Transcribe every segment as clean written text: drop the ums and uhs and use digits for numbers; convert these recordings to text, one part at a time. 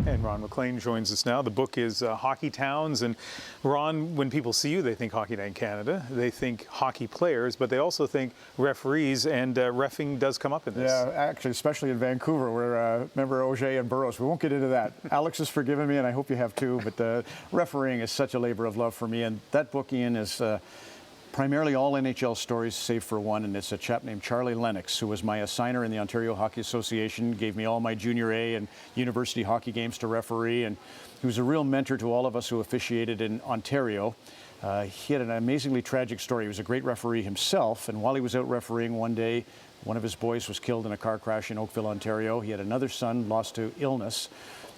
And Ron MacLean joins us now. The book is Hockey Towns. And Ron, when people see you, they think Hockey Night in Canada. They think hockey players, but they also think referees, and reffing does come up in this. Yeah, actually, especially in Vancouver, where remember Auger and Burroughs. We won't get into that. Alex has forgiven me, and I hope you have too, but refereeing is such a labor of love for me. And that book, Ian, is primarily all NHL stories, save for one, and it's a chap named Charlie Lennox, who was my assigner in the Ontario Hockey Association, gave me all my junior A and university hockey games to referee, and he was a real mentor to all of us who officiated in Ontario. He had an amazingly tragic story. He was a great referee himself, and while he was out refereeing one day, one of his boys was killed in a car crash in Oakville, Ontario. He had another son lost to illness.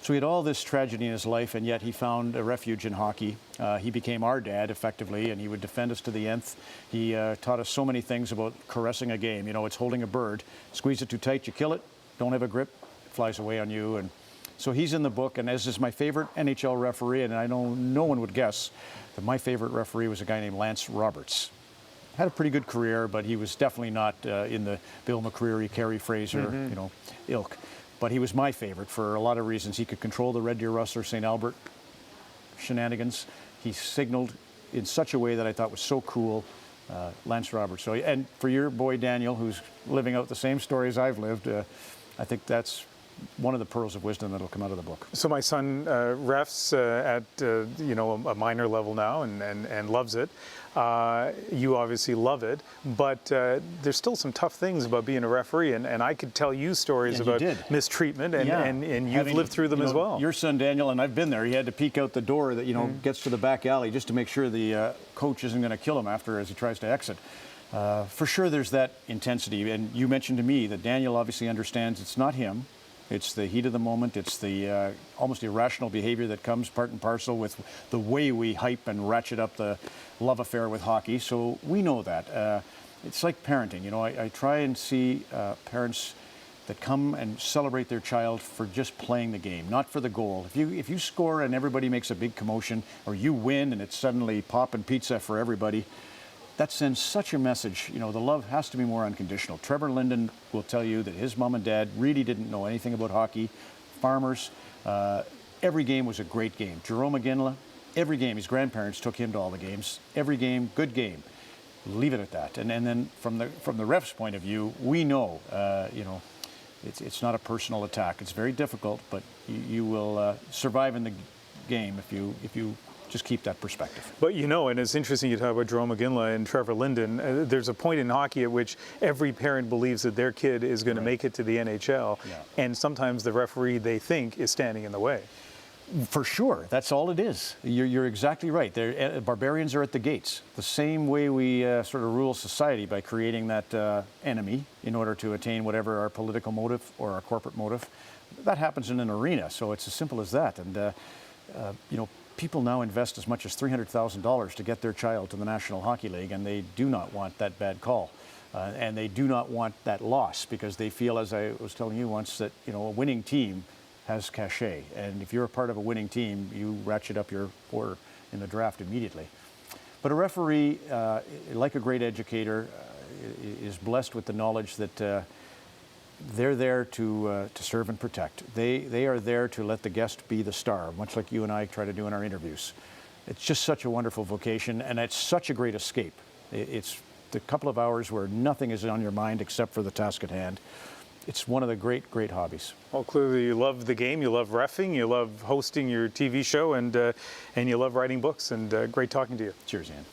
So he had all this tragedy in his life, and yet he found a refuge in hockey. He became our dad, effectively, and he would defend us to the nth. He taught us so many things about caressing a game. You know, it's holding a bird. Squeeze it too tight, you kill it. Don't have a grip, it flies away on you. And so he's in the book, and as is my favorite NHL referee, and I know no one would guess that my favorite referee was a guy named Lance Roberts. Had a pretty good career, but he was definitely not in the Bill McCreary, Kerry Fraser, ilk. But he was my favorite for a lot of reasons. He could control the Red Deer Rustler St. Albert shenanigans. He signaled in such a way that I thought was so cool. Lance Roberts. So, and for your boy Daniel, who's living out the same story as I've lived, I think that's one of the pearls of wisdom that'll come out of the book. So my son refs at a minor level now and loves it. You obviously love it, but there's still some tough things about being a referee, and I could tell you stories about mistreatment, and you've lived through them as well. Your son Daniel, and I've been there, he had to peek out the door that gets to the back alley just to make sure the coach isn't going to kill him after as he tries to exit. For sure there's that intensity, and you mentioned to me that Daniel obviously understands it's not him. It's the heat of the moment. It's the almost irrational behavior that comes part and parcel with the way we hype and ratchet up the love affair with hockey. So we know that. It's like parenting. I try and see parents that come and celebrate their child for just playing the game, not for the goal. If you score and everybody makes a big commotion, or you win and it's suddenly pop and pizza for everybody, that sends such a message. The love has to be more unconditional. Trevor Linden will tell you that his mom and dad really didn't know anything about hockey. Farmers, every game was a great game. Jerome McGinley, every game, his grandparents took him to all the games. Every game, good game. Leave it at that. And then from the ref's point of view, we know, it's not a personal attack. It's very difficult, but you will survive in the game if you just keep that perspective. But and it's interesting you talk about Jerome McGinley and Trevor Linden. There's a point in hockey at which every parent believes that their kid is going to make it to the NHL, and sometimes the referee they think is standing in the way. For sure, that's all it is. You're exactly right. Barbarians are at the gates. The same way we sort of rule society by creating that enemy in order to attain whatever our political motive or our corporate motive. That happens in an arena, so it's as simple as that. And people now invest as much as $300,000 to get their child to the National Hockey League, and they do not want that bad call. And they do not want that loss, because they feel, as I was telling you once, that a winning team has cachet. And if you're a part of a winning team, you ratchet up your order in the draft immediately. But a referee, like a great educator, is blessed with the knowledge that they're there to serve and protect. They are there to let the guest be the star, much like you and I try to do in our interviews. It's just such a wonderful vocation, and it's such a great escape. It's the couple of hours where nothing is on your mind except for the task at hand. It's one of the great, great hobbies. Well, clearly you love the game, you love reffing, you love hosting your TV show, and you love writing books, and great talking to you. Cheers, Ian.